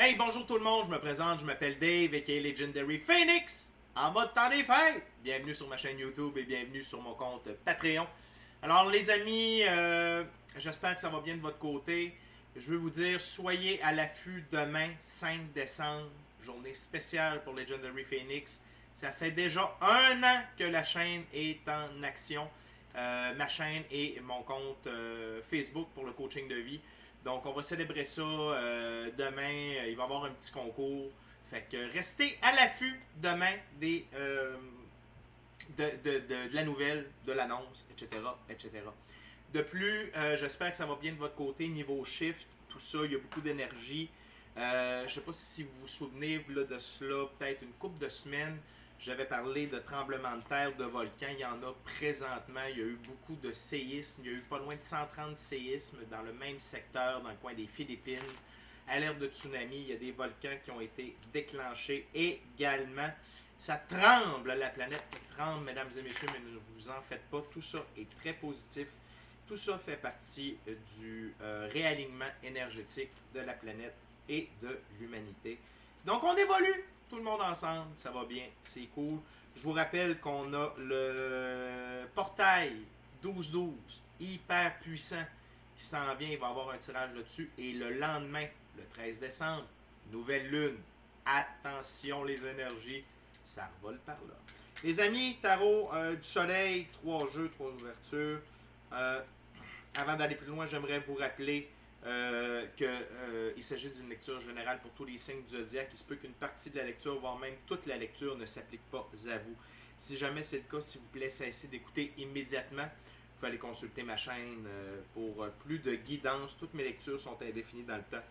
Hey, bonjour tout le monde, je me présente, je m'appelle Dave, aka Legendary Phoenix, en mode temps des fêtes. Bienvenue sur ma chaîne YouTube et bienvenue sur mon compte Patreon. Alors les amis, j'espère que ça va bien de votre côté. Je veux vous dire, soyez à l'affût demain, 5 décembre, journée spéciale pour Legendary Phoenix. Ça fait déjà un an que la chaîne est en action. Ma chaîne et mon compte Facebook pour le coaching de vie. Donc, on va célébrer ça demain. Il va y avoir un petit concours. Fait que restez à l'affût demain de la nouvelle, de l'annonce, etc., etc. De plus, j'espère que ça va bien de votre côté. Niveau shift, tout ça, il y a beaucoup d'énergie. Je ne sais pas si vous vous souvenez là, de cela, peut-être une couple de semaines. J'avais parlé de tremblements de terre, de volcans. Il y en a présentement. Il y a eu beaucoup de séismes. Il y a eu pas loin de 130 séismes dans le même secteur, dans le coin des Philippines. Alerte de tsunami. Il y a des volcans qui ont été déclenchés également. Ça tremble, la planète tremble, mesdames et messieurs, mais ne vous en faites pas. Tout ça est très positif. Tout ça fait partie du réalignement énergétique de la planète et de l'humanité. Donc on évolue, tout le monde ensemble, ça va bien, c'est cool. Je vous rappelle qu'on a le portail 12-12, hyper puissant, qui s'en vient, il va y avoir un tirage là-dessus. Et le lendemain, le 13 décembre, nouvelle lune. Attention les énergies, ça revole par là. Les amis, tarot du soleil, 3 jeux, 3 ouvertures. Avant d'aller plus loin, j'aimerais vous rappeler qu'il s'agit d'une lecture générale pour tous les signes du zodiaque. Il se peut qu'une partie de la lecture, voire même toute la lecture, ne s'applique pas à vous. Si jamais c'est le cas, s'il vous plaît, cessez d'écouter immédiatement. Vous pouvez aller consulter ma chaîne pour plus de guidance. Toutes mes lectures sont indéfinies dans le temps.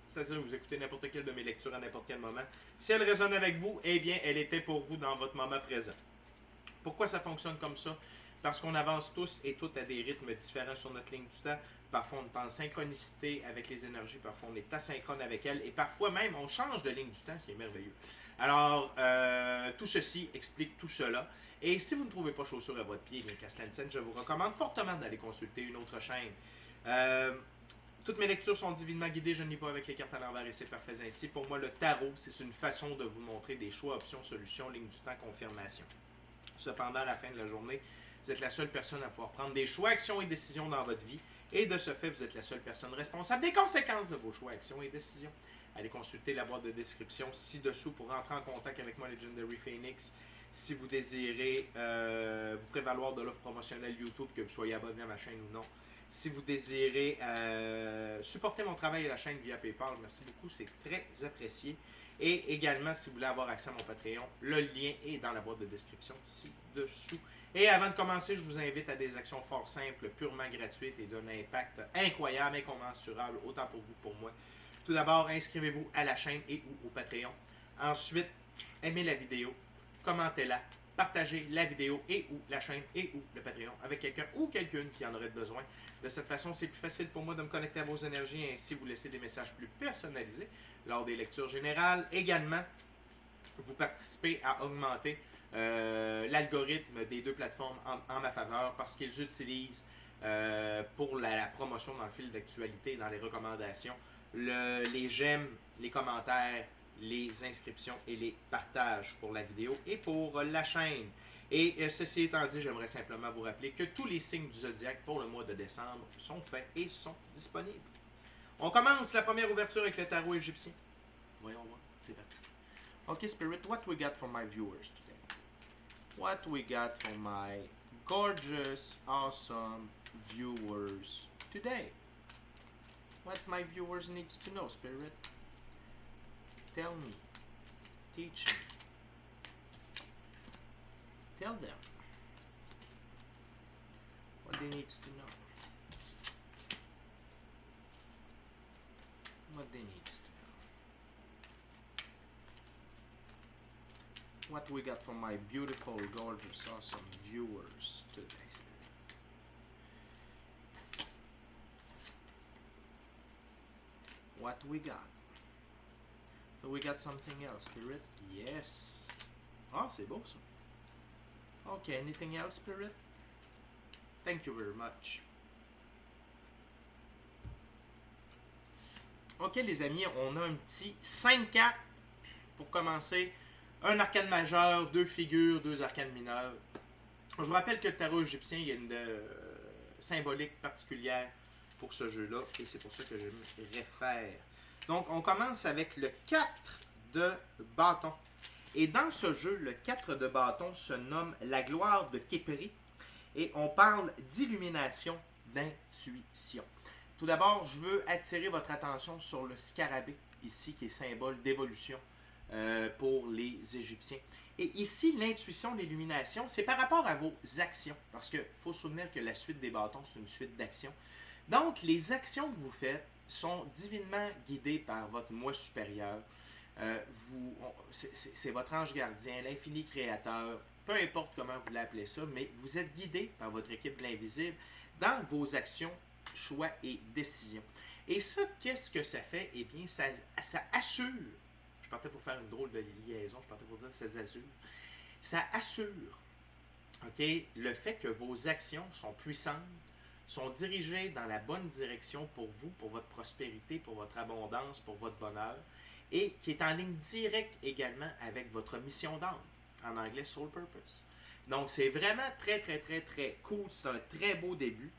C'est-à-dire que vous écoutez n'importe quelle de mes lectures à n'importe quel moment. Si elle résonne avec vous, eh bien, elle était pour vous dans votre moment présent. Pourquoi ça fonctionne comme ça? Parce qu'on avance tous et toutes à des rythmes différents sur notre ligne du temps. Parfois, on est en synchronicité avec les énergies, parfois on est asynchrone avec elles, et parfois même, on change de ligne du temps, ce qui est merveilleux. Alors, tout ceci explique tout cela. Et si vous ne trouvez pas chaussures à votre pied, bien qu'à cela ne tienne, je vous recommande fortement d'aller consulter une autre chaîne. Toutes mes lectures sont divinement guidées, je ne lis pas avec les cartes à l'envers et c'est parfait ainsi. Pour moi, le tarot, c'est une façon de vous montrer des choix, options, solutions, ligne du temps, confirmation. Cependant, à la fin de la journée, vous êtes la seule personne à pouvoir prendre des choix, actions et décisions dans votre vie. Et de ce fait, vous êtes la seule personne responsable des conséquences de vos choix, actions et décisions. Allez consulter la boîte de description ci-dessous pour rentrer en contact avec moi, Legendary Phoenix. Si vous désirez vous prévaloir de l'offre promotionnelle YouTube, que vous soyez abonné à ma chaîne ou non. Si vous désirez supporter mon travail et la chaîne via PayPal, merci beaucoup, c'est très apprécié. Et également, si vous voulez avoir accès à mon Patreon, le lien est dans la boîte de description ci-dessous. Et avant de commencer, je vous invite à des actions fort simples, purement gratuites et d'un impact incroyable, incommensurable, autant pour vous que pour moi. Tout d'abord, inscrivez-vous à la chaîne et ou au Patreon. Ensuite, aimez la vidéo, commentez-la, partagez la vidéo et ou la chaîne et ou le Patreon avec quelqu'un ou quelqu'une qui en aurait besoin. De cette façon, c'est plus facile pour moi de me connecter à vos énergies et ainsi vous laisser des messages plus personnalisés lors des lectures générales. Également, vous participez à augmenter l'algorithme des deux plateformes en ma faveur parce qu'ils utilisent pour la promotion dans le fil d'actualité, dans les recommandations, les j'aime, les commentaires, les inscriptions et les partages pour la vidéo et pour la chaîne. Et ceci étant dit, j'aimerais simplement vous rappeler que tous les signes du zodiaque pour le mois de décembre sont faits et sont disponibles. On commence la première ouverture avec le tarot égyptien. Voyons voir, c'est parti. Okay, Spirit, what we got for my viewers today? What we got for my gorgeous, awesome viewers today? What my viewers needs to know, Spirit? Tell me. Teach me. Tell them what they needs to know. What they needs to know. What we got from my beautiful, gorgeous, awesome viewers today. What we got? So we got something else, Spirit? Yes. Ah, c'est beau ça. Okay, anything else, Spirit? Thank you very much. Ok les amis, on a un petit 5-4 pour commencer. Un arcane majeur, 2 figures, 2 arcanes mineures. Je vous rappelle que le tarot égyptien, il y a une symbolique particulière pour ce jeu-là, et c'est pour ça que je me réfère. Donc, on commence avec le 4 de bâton. Et dans ce jeu, le 4 de bâton se nomme la gloire de Képri, et on parle d'illumination, d'intuition. Tout d'abord, je veux attirer votre attention sur le scarabée, ici, qui est symbole d'évolution pour les Égyptiens. Et ici, l'intuition, l'illumination, c'est par rapport à vos actions. Parce qu'il faut se souvenir que la suite des bâtons, c'est une suite d'actions. Donc, les actions que vous faites sont divinement guidées par votre moi supérieur. C'est votre ange gardien, l'infini créateur, peu importe comment vous l'appelez ça, mais vous êtes guidé par votre équipe de l'invisible dans vos actions, choix et décisions. Et ça, qu'est-ce que ça fait? Eh bien, ça assure, je partais pour faire une drôle de liaison, je partais pour dire ça assure, ok, le fait que vos actions sont puissantes, sont dirigées dans la bonne direction pour vous, pour votre prospérité, pour votre abondance, pour votre bonheur, et qui est en ligne directe également avec votre mission d'âme, en anglais Soul Purpose. Donc, c'est vraiment très, très, très, très cool. C'est un très beau début.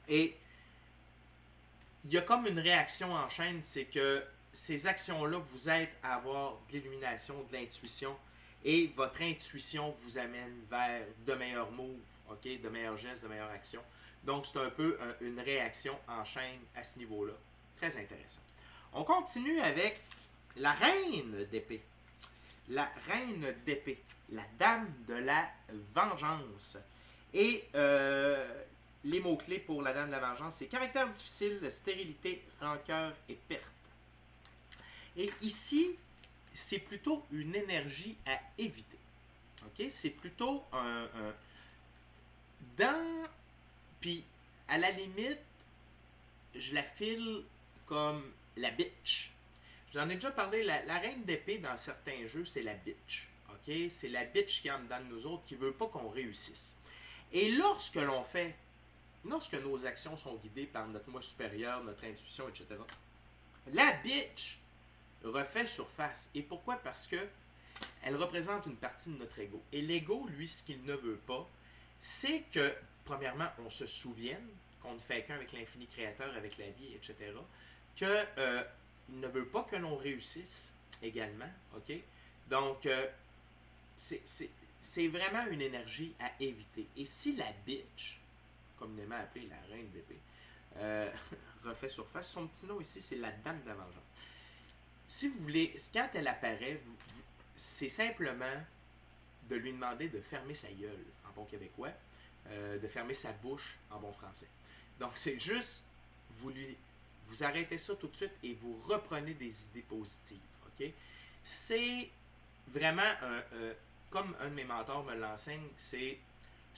Et il y a comme une réaction en chaîne, c'est que ces actions-là vous aident à avoir de l'illumination, de l'intuition, et votre intuition vous amène vers de meilleurs moves, okay? De meilleurs gestes, de meilleures actions. Donc, c'est un peu une réaction en chaîne à ce niveau-là. Très intéressant. On continue avec la reine d'épée. La reine d'épée, la dame de la vengeance. Et les mots-clés pour la dame de la vengeance, c'est caractère difficile, stérilité, rancœur et perte. Et ici, c'est plutôt une énergie à éviter. Okay? C'est plutôt dans... Puis, à la limite, je la file comme la bitch. J'en ai déjà parlé, la reine d'épée dans certains jeux, c'est la bitch. Okay? C'est la bitch qui est en dedans de nous autres, qui ne veut pas qu'on réussisse. Et lorsque nos actions sont guidées par notre moi supérieur, notre intuition, etc., la bitch refait surface. Et pourquoi? Parce que elle représente une partie de notre ego. Et l'ego, lui, ce qu'il ne veut pas, c'est que, premièrement, on se souvienne qu'on ne fait qu'un avec l'infini créateur, avec la vie, etc., que il ne veut pas que l'on réussisse également, ok? Donc, c'est vraiment une énergie à éviter. Et si la bitch, communément appelée la reine d'épée, refait surface, son petit nom ici, c'est la dame de la vengeance. Si vous voulez, quand elle apparaît, c'est simplement de lui demander de fermer sa gueule, en bon québécois, de fermer sa bouche, en bon français. Donc, c'est juste, vous arrêtez ça tout de suite et vous reprenez des idées positives. Okay? C'est vraiment, comme un de mes mentors me l'enseigne, c'est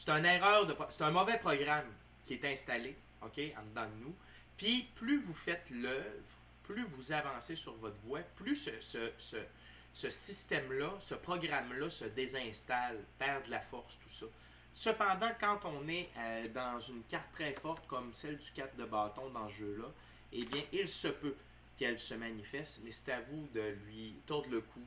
un mauvais programme qui est installé, okay, en dedans de nous. Puis, plus vous faites l'œuvre, plus vous avancez sur votre voie, plus ce système-là, ce programme-là se désinstalle, perd de la force, tout ça. Cependant, quand on est dans une carte très forte comme celle du 4 de bâton dans ce jeu-là, eh bien, il se peut qu'elle se manifeste, mais c'est à vous de lui tordre le cou,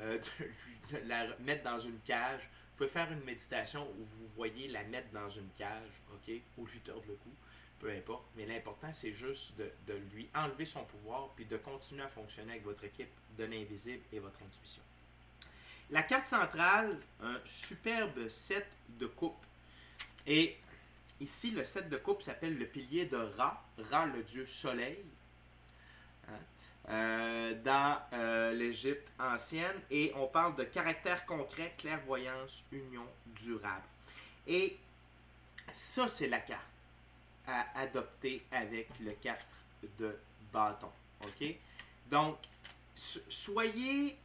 de la mettre dans une cage. Vous pouvez faire une méditation où vous voyez la mettre dans une cage, ok, ou lui tordre le cou, peu importe. Mais l'important, c'est juste de lui enlever son pouvoir puis de continuer à fonctionner avec votre équipe de l'invisible et votre intuition. La carte centrale, un superbe set de coupe. Et ici, le set de coupe s'appelle le pilier de Ra. Ra, le dieu soleil. Dans l'Égypte ancienne. Et on parle de caractère concret, clairvoyance, union, durable. Et ça, c'est la carte à adopter avec le 4 de bâton. OK? Donc, soyez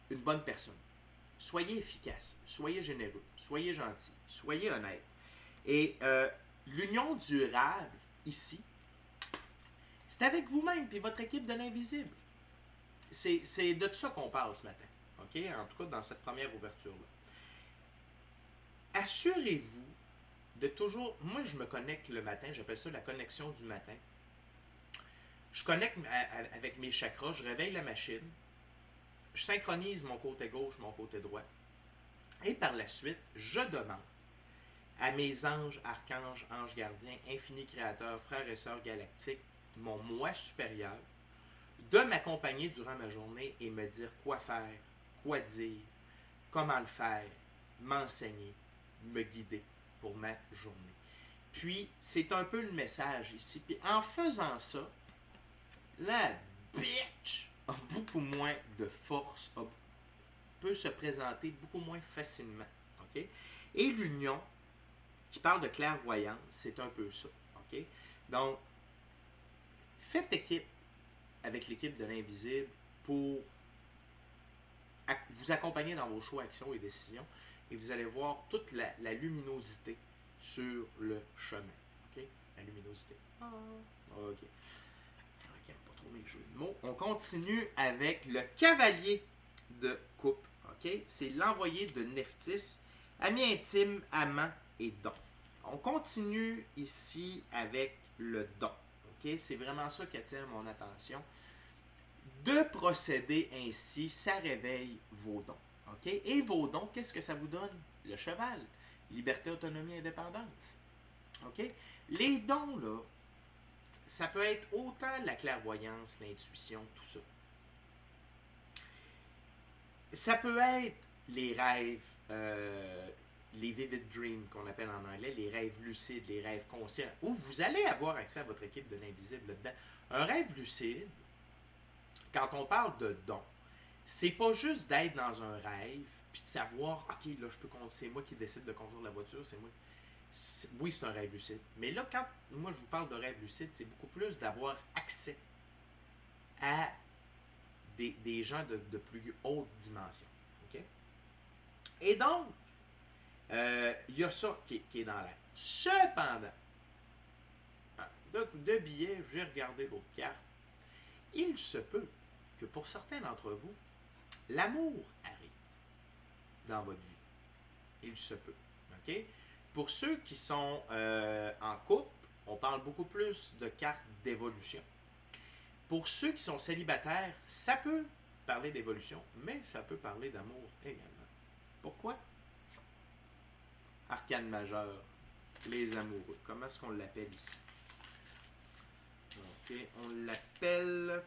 une bonne personne. Soyez efficace. Soyez généreux. Soyez gentil. Soyez honnête. Et l'union durable, ici, c'est avec vous-même et votre équipe de l'invisible. C'est de ça qu'on parle ce matin. OK? En tout cas, dans cette première ouverture-là. Assurez-vous de toujours... Moi, je me connecte le matin. J'appelle ça la connexion du matin. Je connecte avec mes chakras, je réveille la machine, je synchronise mon côté gauche, mon côté droit. Et par la suite, je demande à mes anges, archanges, anges gardiens, infinis créateurs, frères et sœurs galactiques, mon moi supérieur, de m'accompagner durant ma journée et me dire quoi faire, quoi dire, comment le faire, m'enseigner, me guider pour ma journée. Puis, c'est un peu le message ici. Puis, en faisant ça, la bitch a beaucoup moins de force, peut se présenter beaucoup moins facilement. Okay? Et l'union, qui parle de clairvoyance, c'est un peu ça. Okay? Donc, faites équipe avec l'équipe de l'invisible pour vous accompagner dans vos choix, actions et décisions, et vous allez voir toute la luminosité sur le chemin. OK? La luminosité. OK. J'aime pas trop mes jeux de mots. On continue avec le cavalier de coupe. OK? C'est l'envoyé de Nephthys, ami intime, amant et don. On continue ici avec le don. OK? C'est vraiment ça qui attire mon attention. De procéder ainsi, ça réveille vos dons. Okay? Et vos dons, qu'est-ce que ça vous donne? Le cheval. Liberté, autonomie, indépendance. Okay? Les dons, là, ça peut être autant la clairvoyance, l'intuition, tout ça. Ça peut être les rêves, les vivid dreams qu'on appelle en anglais, les rêves lucides, les rêves conscients, où vous allez avoir accès à votre équipe de l'invisible là-dedans. Un rêve lucide, quand on parle de don, c'est pas juste d'être dans un rêve puis de savoir, ok, là, c'est moi qui décide de conduire la voiture, c'est moi. Oui, c'est un rêve lucide. Mais là, quand moi je vous parle de rêve lucide, c'est beaucoup plus d'avoir accès à des gens de plus haute dimension. Okay? Et donc, il y a ça qui est dans l'air. Cependant, de billets, j'ai regardé l'autre carte. Il se peut que pour certains d'entre vous, l'amour arrive dans votre vie. Il se peut. OK? Pour ceux qui sont en couple, on parle beaucoup plus de cartes d'évolution. Pour ceux qui sont célibataires, ça peut parler d'évolution, mais ça peut parler d'amour également. Pourquoi? Arcane majeur, les amoureux. Comment est-ce qu'on l'appelle ici? OK, on l'appelle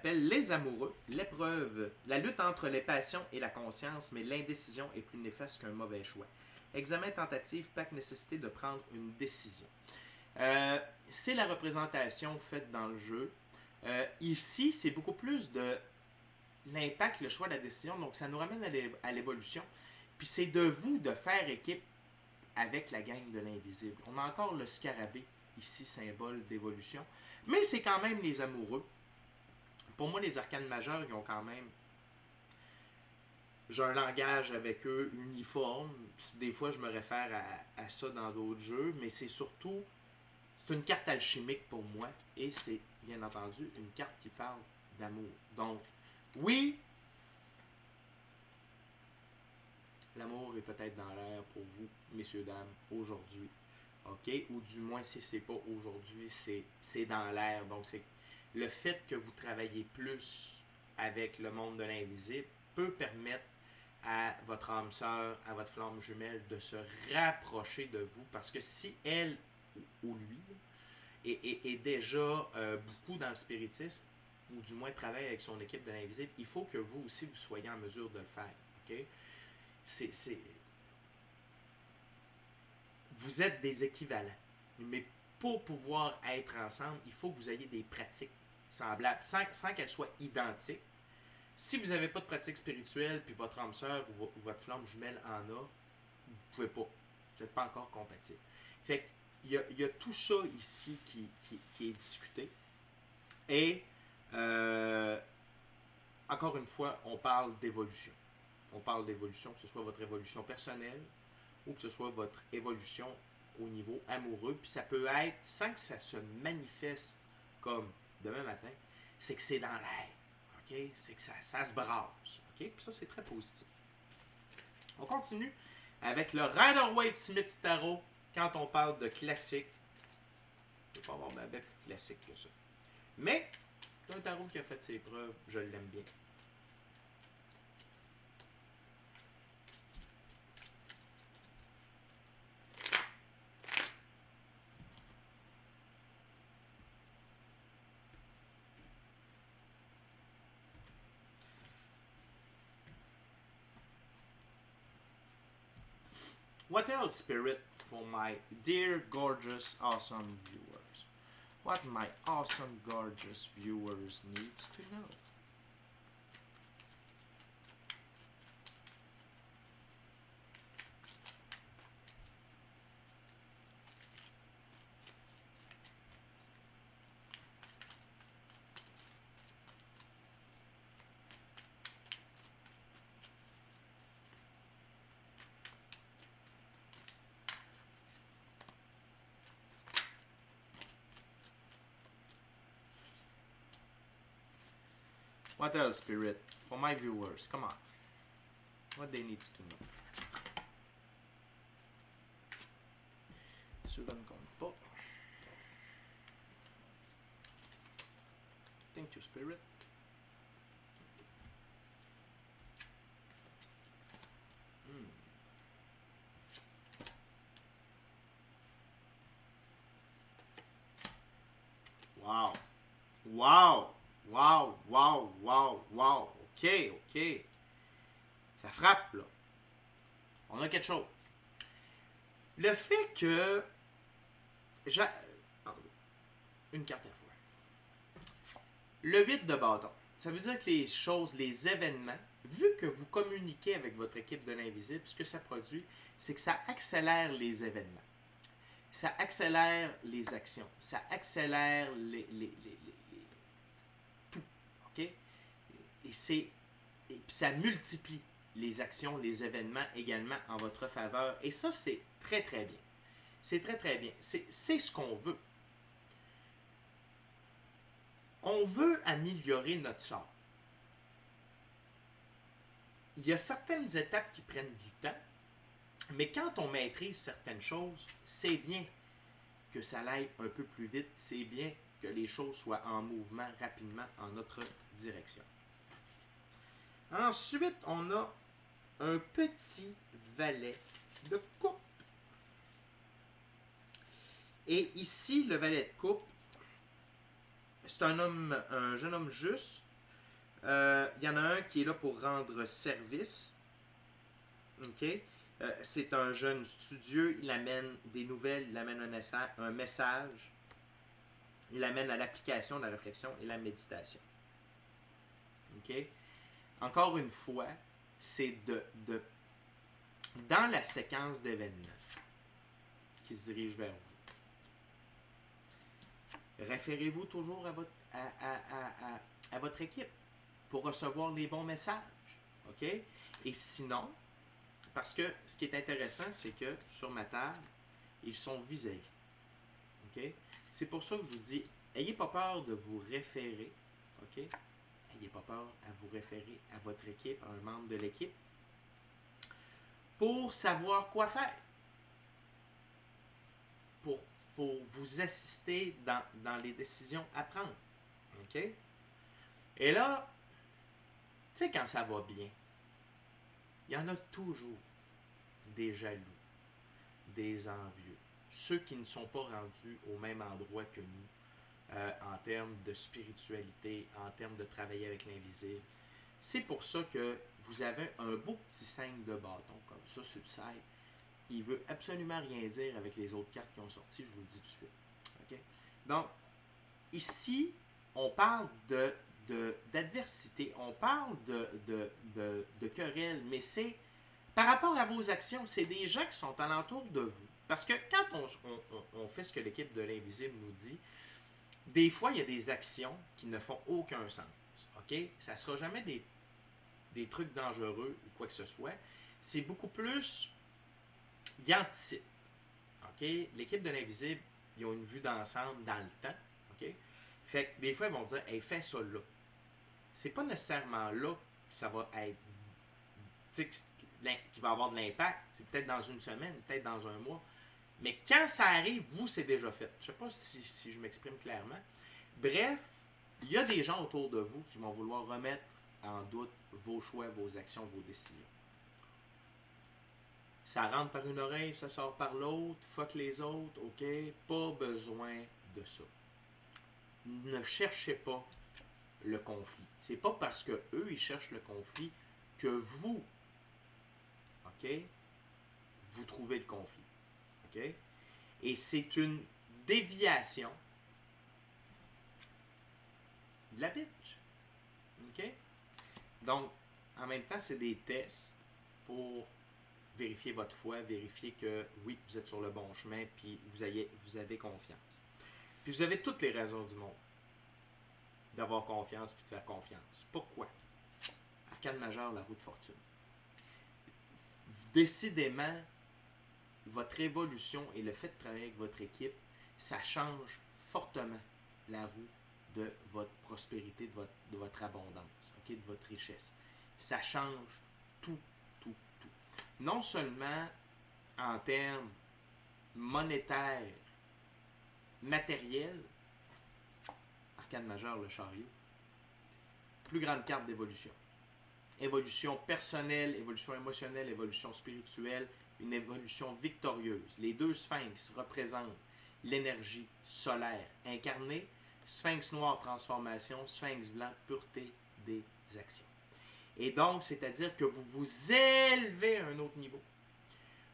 les amoureux, l'épreuve, la lutte entre les passions et la conscience, mais l'indécision est plus néfaste qu'un mauvais choix. Examen, tentative, pacte, nécessité de prendre une décision. C'est la représentation faite dans le jeu. Ici, c'est beaucoup plus de l'impact, le choix de la décision, donc ça nous ramène à l'évolution. Puis c'est de vous de faire équipe avec la gang de l'invisible. On a encore le scarabée, ici, symbole d'évolution. Mais c'est quand même les amoureux. Pour moi, les arcanes majeurs, ils ont quand même... J'ai un langage avec eux uniforme. Des fois, je me réfère à ça dans d'autres jeux. Mais c'est surtout... C'est une carte alchimique pour moi. Et c'est, bien entendu, une carte qui parle d'amour. Donc, oui... L'amour est peut-être dans l'air pour vous, messieurs, dames, aujourd'hui. OK? Ou du moins, si ce n'est pas aujourd'hui, c'est dans l'air. Donc, c'est le fait que vous travaillez plus avec le monde de l'invisible peut permettre à votre âme sœur, à votre flamme jumelle de se rapprocher de vous. Parce que si elle ou lui est déjà beaucoup dans le spiritisme, ou du moins travaille avec son équipe de l'invisible, il faut que vous aussi, vous soyez en mesure de le faire. OK? Vous êtes des équivalents. Mais pour pouvoir être ensemble, il faut que vous ayez des pratiques semblables, sans qu'elles soient identiques. Si vous n'avez pas de pratique spirituelle, puis votre âme sœur ou votre flamme jumelle en a, vous ne pouvez pas. Vous n'êtes pas encore compatible. Fait qu'il y a tout ça ici qui est discuté. Et, encore une fois, on parle d'évolution. On parle d'évolution, que ce soit votre évolution personnelle ou que ce soit votre évolution au niveau amoureux. Puis ça peut être, sans que ça se manifeste comme demain matin, c'est que c'est dans l'air. Okay? C'est que ça se brasse. Okay? Puis ça, c'est très positif. On continue avec le Rider-Waite Smith Tarot quand on parle de classique. peut pas avoir ben plus classique que ça. Mais, c'est un tarot qui a fait ses preuves, je l'aime bien. What else, Spirit, for my dear, gorgeous, awesome viewers? What my awesome, gorgeous viewers needs to know? What else, Spirit? For my viewers, come on. What they needs to know. Ceux-là ne comptent pas. Thank you, Spirit. Wow. Wow. Wow, wow, wow, wow. OK, OK. Ça frappe, là. On a quelque chose. Le fait que... Une carte à fois. Le 8 de bâton. Ça veut dire que les choses, les événements, vu que vous communiquez avec votre équipe de l'invisible, ce que ça produit, c'est que ça accélère les événements. Ça accélère les actions. Ça accélère tout. OK? Et ça multiplie les actions, les événements également en votre faveur. Et ça, c'est très, très bien. C'est très, très bien. C'est ce qu'on veut. On veut améliorer notre sort. Il y a certaines étapes qui prennent du temps, mais quand on maîtrise certaines choses, c'est bien que ça aille un peu plus vite. C'est bien que les choses soient en mouvement rapidement en notre direction. Ensuite, on a un petit valet de coupe. Et ici, le valet de coupe, c'est un jeune homme juste. Il y en a un qui est là pour rendre service. OK? C'est un jeune studieux. Il amène des nouvelles, il amène un message. Il amène à l'application de la réflexion et la méditation. OK? Encore une fois, c'est dans la séquence d'événements qui se dirige vers vous. Référez-vous toujours à votre équipe pour recevoir les bons messages. OK? Et sinon, parce que ce qui est intéressant, c'est que sur ma table, ils sont vis-à-vis. OK? C'est pour ça que je vous dis, ayez pas peur de vous référer. OK? N'ayez pas peur à vous référer à votre équipe, à un membre de l'équipe, pour savoir quoi faire. Pour vous assister dans les décisions à prendre. OK? Et là, tu sais, quand ça va bien, il y en a toujours des jaloux, des envieux, ceux qui ne sont pas rendus au même endroit que nous, en termes de spiritualité, en termes de travailler avec l'invisible. C'est pour ça que vous avez un beau petit 5 de bâton comme ça sur le side. Il ne veut absolument rien dire avec les autres cartes qui ont sorti, je vous le dis tout de suite. Okay? Donc, ici, on parle d'adversité, on parle de querelle, mais c'est par rapport à vos actions, c'est des gens qui sont alentour de vous. Parce que quand on fait ce que l'équipe de l'Invisible nous dit, des fois, il y a des actions qui ne font aucun sens. OK? Ça ne sera jamais des trucs dangereux ou quoi que ce soit. C'est beaucoup plus... Ils anticipent. OK? L'équipe de l'Invisible, ils ont une vue d'ensemble dans le temps. OK? Fait que des fois, ils vont dire, hey, fais ça là. C'est pas nécessairement là que ça va être... Tu sais, qu'il va avoir de l'impact. C'est peut-être dans une semaine, peut-être dans un mois. Mais quand ça arrive, vous, c'est déjà fait. Je ne sais pas si je m'exprime clairement. Bref, il y a des gens autour de vous qui vont vouloir remettre en doute vos choix, vos actions, vos décisions. Ça rentre par une oreille, ça sort par l'autre, fuck les autres, ok? Pas besoin de ça. Ne cherchez pas le conflit. C'est pas parce que eux ils cherchent le conflit que vous, ok, vous trouvez le conflit, ok. Et c'est une déviation de la bitch, ok. Donc, en même temps, c'est des tests pour vérifier votre foi, vérifier que oui, vous êtes sur le bon chemin, puis vous avez confiance. Puis vous avez toutes les raisons du monde d'avoir confiance puis de faire confiance. Pourquoi? Arcane majeur, la roue de fortune. Décidément, votre évolution et le fait de travailler avec votre équipe, ça change fortement la roue de votre prospérité, de votre abondance, okay, de votre richesse. Ça change tout, tout, tout. Non seulement en termes monétaires, matériels, arcane majeur, le chariot, plus grande carte d'évolution. Évolution personnelle, évolution émotionnelle, évolution spirituelle, une évolution victorieuse. Les deux sphinx représentent l'énergie solaire incarnée. Sphinx noir, transformation. Sphinx blanc, pureté des actions. Et donc, c'est-à-dire que vous vous élevez à un autre niveau.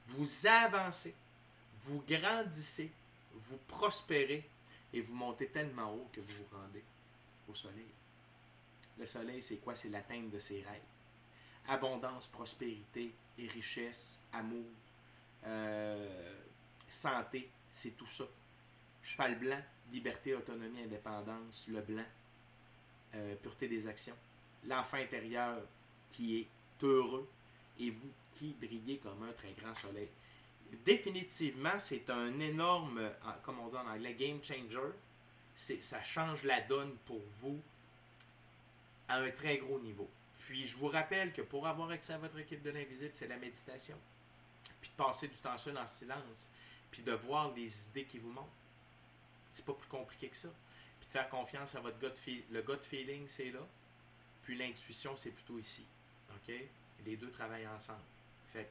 Vous avancez, vous grandissez, vous prospérez et vous montez tellement haut que vous vous rendez au soleil. Le soleil, c'est quoi? C'est l'atteinte de ses rêves. Abondance, prospérité et richesse, amour, santé, c'est tout ça. Cheval blanc, liberté, autonomie, indépendance, le blanc, pureté des actions. L'enfant intérieur qui est heureux et vous qui brillez comme un très grand soleil. Définitivement, c'est un énorme, comme on dit en anglais, game changer. Ça change la donne pour vous à un très gros niveau. Puis je vous rappelle que pour avoir accès à votre équipe de l'invisible, c'est la méditation. Puis de passer du temps seul en silence. Puis de voir les idées qui vous montent. C'est pas plus compliqué que ça. Puis de faire confiance à votre gut feeling. Le gut feeling, c'est là. Puis l'intuition, c'est plutôt ici. OK? Les deux travaillent ensemble. Fait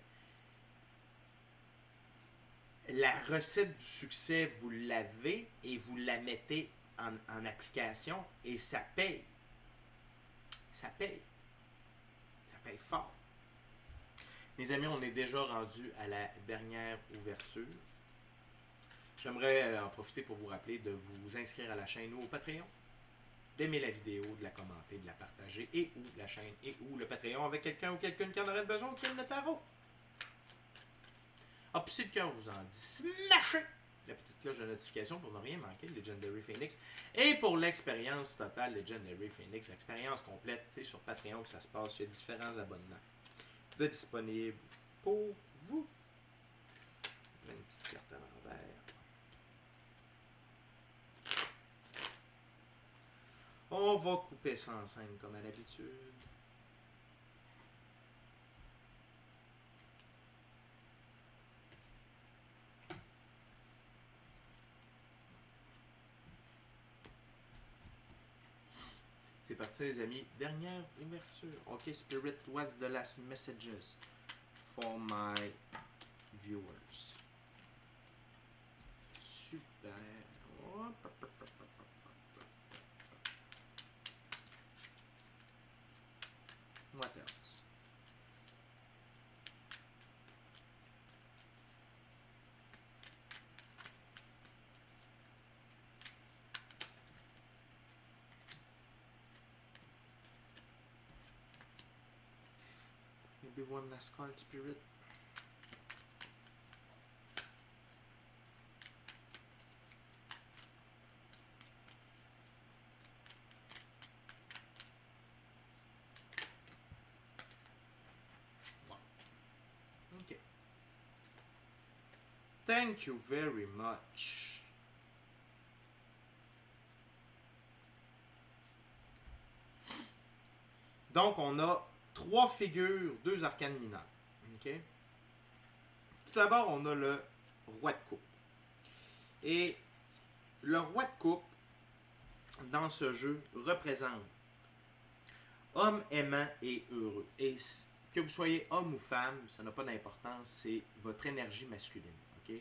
la recette du succès, vous l'avez et vous la mettez en application et ça paye. Ça paye. Ça paye fort. Mes amis, on est déjà rendu à la dernière ouverture. J'aimerais en profiter pour vous rappeler de vous inscrire à la chaîne ou au Patreon, d'aimer la vidéo, de la commenter, de la partager, et ou la chaîne, et ou le Patreon avec quelqu'un ou quelqu'une qui en aurait besoin qui aime le tarot. Ah, puis si le cœur vous en dit, smashez la petite cloche de notification pour ne rien manquer de Legendary Phoenix. Et pour l'expérience totale Legendary Phoenix, l'expérience complète, tu sais, sur Patreon, ça se passe, il y a différents abonnements de disponibles pour vous. Une petite carte à l'envers. On va couper ça en scène comme à l'habitude. C'est parti les amis. Dernière ouverture. Ok Spirit, what's the last messages for my viewers? Super. What else? Maybe one last card, Spirit. Okay. Thank you very much. Donc, on a 3 figures, 2 arcanes mineures. Okay? Tout d'abord, on a le roi de coupe. Et le roi de coupe, dans ce jeu, représente homme aimant et heureux. Et que vous soyez homme ou femme, ça n'a pas d'importance, c'est votre énergie masculine, ok,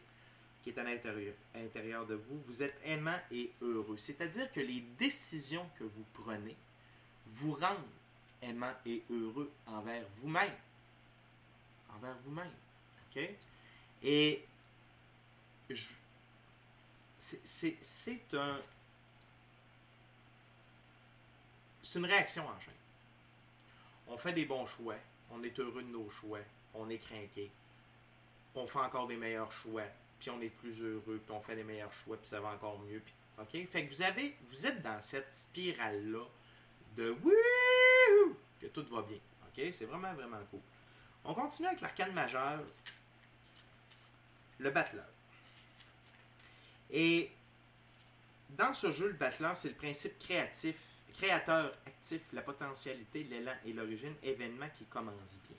qui est à l'intérieur de vous. Vous êtes aimant et heureux. C'est-à-dire que les décisions que vous prenez vous rendent aimant et heureux envers vous-même. Envers vous-même. Ok? Et c'est une réaction en chaîne. On fait des bons choix, on est heureux de nos choix, on est craqué, on fait encore des meilleurs choix, puis on est plus heureux, puis on fait des meilleurs choix, puis ça va encore mieux. Puis, ok? Fait que vous êtes dans cette spirale-là de wouhou, que tout va bien. Ok? C'est vraiment, vraiment cool. On continue avec l'arcane majeur, le battleur. Et dans ce jeu, le battleur, c'est le principe créateur actif, la potentialité, l'élan et l'origine, événement qui commence bien.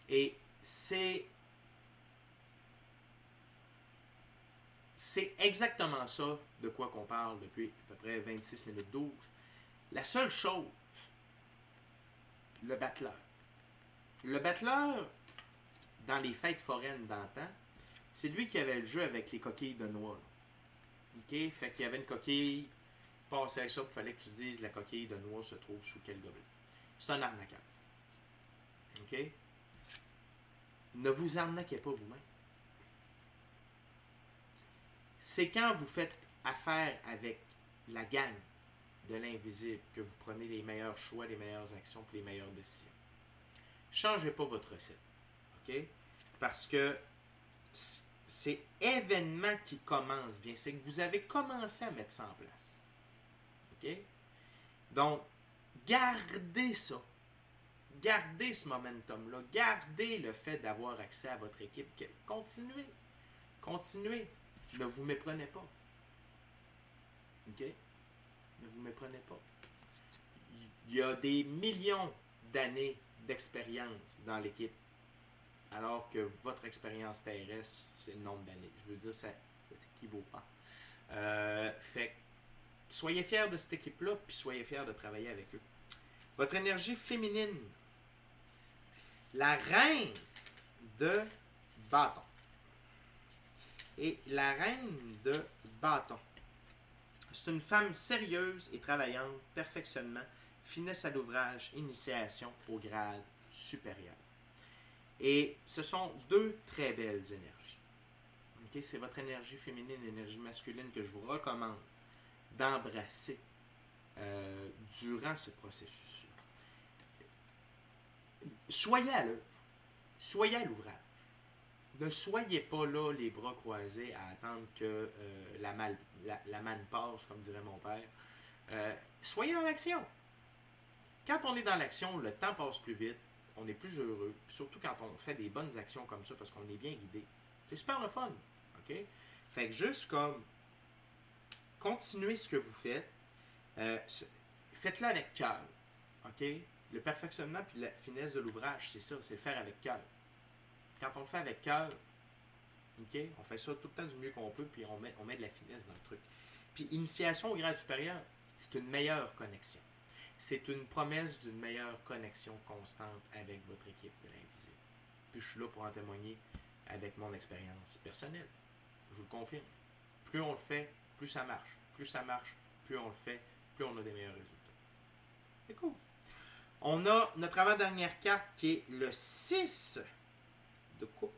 Et c'est exactement ça de quoi qu'on parle depuis à peu près 26 minutes 12. La seule chose, le battleur. Le battleur, dans les fêtes foraines d'antan, c'est lui qui avait le jeu avec les coquilles de noix. OK? Fait qu'il y avait une coquille, passais avec ça, il fallait que tu dises la coquille de noix se trouve sous quel gobelet. C'est un arnaqueur. OK? Ne vous arnaquez pas vous-même. C'est quand vous faites affaire avec la gang de l'invisible que vous prenez les meilleurs choix, les meilleures actions et les meilleures décisions. Changez pas votre recette. OK? Parce que c'est événement qui commence bien. C'est que vous avez commencé à mettre ça en place. OK? Donc, gardez ça. Gardez ce momentum-là. Gardez le fait d'avoir accès à votre équipe. Continuez. Continuez. Ne vous méprenez pas. OK? Ne vous méprenez pas. Il y a des millions d'années d'expérience dans l'équipe. Alors que votre expérience terrestre, c'est le nombre d'années. Je veux dire, ça n'équivaut pas. Fait que soyez fiers de cette équipe-là, puis soyez fiers de travailler avec eux. Votre énergie féminine. La reine de bâton. Et la reine de bâton. C'est une femme sérieuse et travaillante, perfectionnement, finesse à l'ouvrage, initiation au grade supérieur. Et ce sont deux très belles énergies. Okay? C'est votre énergie féminine et l'énergie masculine que je vous recommande d'embrasser durant ce processus-là. Soyez à l'œuvre. Soyez à l'ouvrage. Ne soyez pas là, les bras croisés, à attendre que la manne passe, comme dirait mon père. Soyez dans l'action. Quand on est dans l'action, le temps passe plus vite, on est plus heureux, surtout quand on fait des bonnes actions comme ça, parce qu'on est bien guidé. C'est super le fun. OK? Fait que juste comme, continuez ce que vous faites, faites-le avec cœur. OK? Le perfectionnement puis la finesse de l'ouvrage, c'est ça, c'est le faire avec cœur. Quand on le fait avec cœur, OK, on fait ça tout le temps du mieux qu'on peut, puis on met de la finesse dans le truc. Puis initiation au grade supérieur, c'est une meilleure connexion. C'est une promesse d'une meilleure connexion constante avec votre équipe de l'invisible. Puis je suis là pour en témoigner avec mon expérience personnelle. Je vous le confirme. Plus on le fait, plus ça marche. Plus ça marche, plus on le fait, plus on a des meilleurs résultats. C'est cool. On a notre avant-dernière carte qui est le 6 de coupe.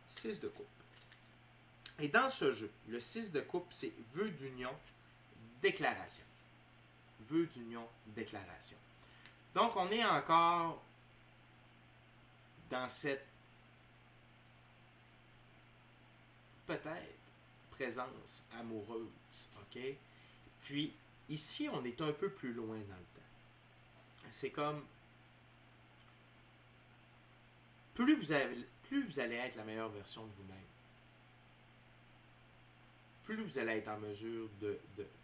6 de coupe. Et dans ce jeu, le 6 de coupe, c'est vœu d'union, déclaration. Vœu d'union, déclaration. Donc, on est encore dans cette peut-être présence amoureuse. OK? Puis, ici, on est un peu plus loin dans le temps. C'est comme plus vous allez être la meilleure version de vous-même, plus vous allez être en mesure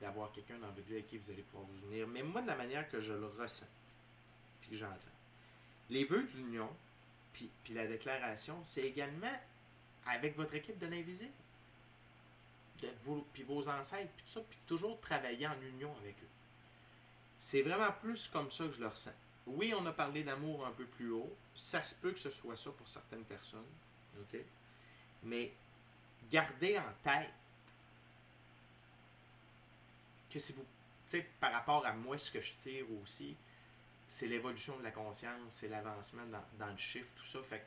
d'avoir quelqu'un dans votre vie avec qui vous allez pouvoir vous unir. Mais moi, de la manière que je le ressens, puis que j'entends, les vœux d'union, puis la déclaration, c'est également avec votre équipe de l'invisible. Puis vos ancêtres, puis tout ça, puis toujours travailler en union avec eux. C'est vraiment plus comme ça que je le ressens. Oui, on a parlé d'amour un peu plus haut. Ça se peut que ce soit ça pour certaines personnes. OK? Mais gardez en tête que si vous, tu sais, par rapport à moi, ce que je tire aussi, c'est l'évolution de la conscience, c'est l'avancement dans le chiffre, tout ça. Fait que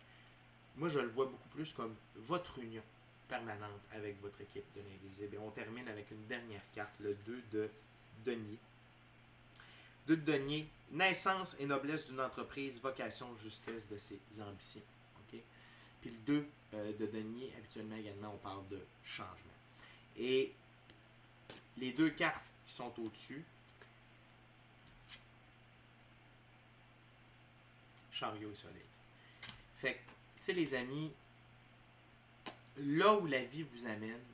moi, je le vois beaucoup plus comme votre union permanente avec votre équipe de l'invisible. Et on termine avec une dernière carte, le 2 de denier. 2 de denier, naissance et noblesse d'une entreprise, vocation, justesse de ses ambitions. Okay? Puis le 2 de denier, habituellement également, on parle de changement. Et les deux cartes qui sont au-dessus, chariot et soleil. Fait que, tu sais les amis, là où la vie vous amène,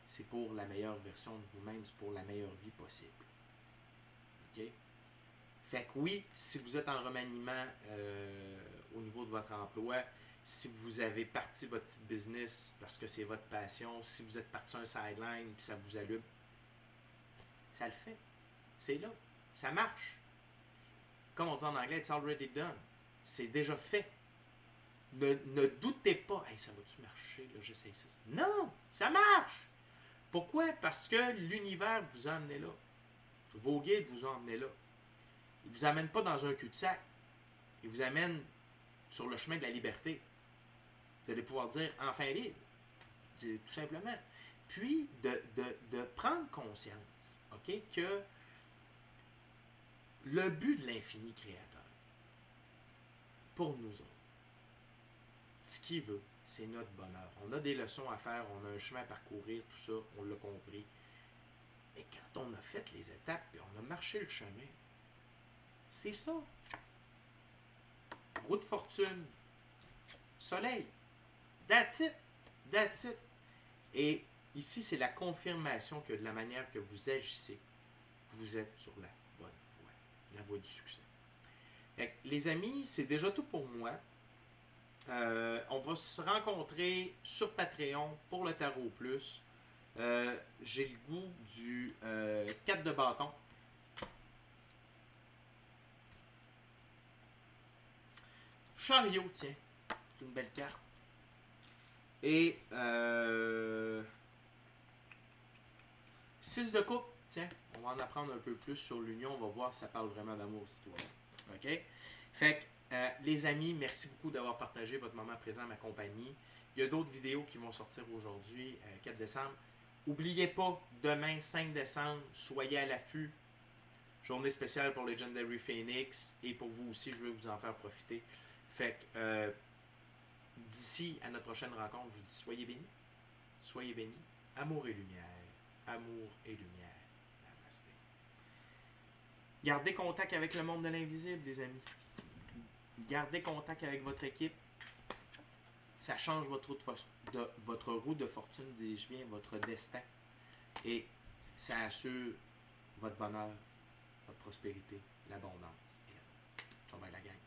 c'est pour la meilleure version de vous-même, c'est pour la meilleure vie possible. OK? Fait que oui, si vous êtes en remaniement au niveau de votre emploi, si vous avez parti votre petite business parce que c'est votre passion, si vous êtes parti un sideline et ça vous allume, ça le fait. C'est là. Ça marche. Comme on dit en anglais, it's already done. C'est déjà fait. Ne doutez pas, hey, ça va-tu marcher, là, j'essaie ça. Non, ça marche. Pourquoi? Parce que l'univers vous a amené là. Vos guides vous ont amené là. Ils ne vous amènent pas dans un cul-de-sac. Ils vous amènent sur le chemin de la liberté. Vous allez pouvoir dire enfin libre. Tout simplement. Puis de prendre conscience, OK, que le but de l'infini créateur, pour nous autres, ce qu'il veut, c'est notre bonheur. On a des leçons à faire, on a un chemin à parcourir, tout ça, on l'a compris. Mais quand on a fait les étapes et on a marché le chemin, c'est ça. Roue de fortune, soleil, that's it, that's it. Et ici, c'est la confirmation que de la manière que vous agissez, vous êtes sur la bonne voie, la voie du succès. Fait que, les amis, c'est déjà tout pour moi. On va se rencontrer sur Patreon pour le Tarot Plus. J'ai le goût du 4 de bâton. Chariot, tiens. C'est une belle carte. Et 6 de coupe. Tiens, on va en apprendre un peu plus sur l'union. On va voir si ça parle vraiment d'amour citoyen. OK? Fait que, les amis, merci beaucoup d'avoir partagé votre moment présent à ma compagnie. Il y a d'autres vidéos qui vont sortir aujourd'hui, 4 décembre. N'oubliez pas, demain, 5 décembre, soyez à l'affût. Journée spéciale pour Legendary Phoenix. Et pour vous aussi, je veux vous en faire profiter. Fait que, d'ici à notre prochaine rencontre, je vous dis soyez bénis. Soyez bénis. Amour et lumière. Amour et lumière. Namasté. Gardez contact avec le monde de l'invisible, les amis. Gardez contact avec votre équipe. Ça change votre roue de fortune, dis-je bien, votre destin. Et ça assure votre bonheur, votre prospérité, l'abondance et l'amour. Ciao, bye la gang.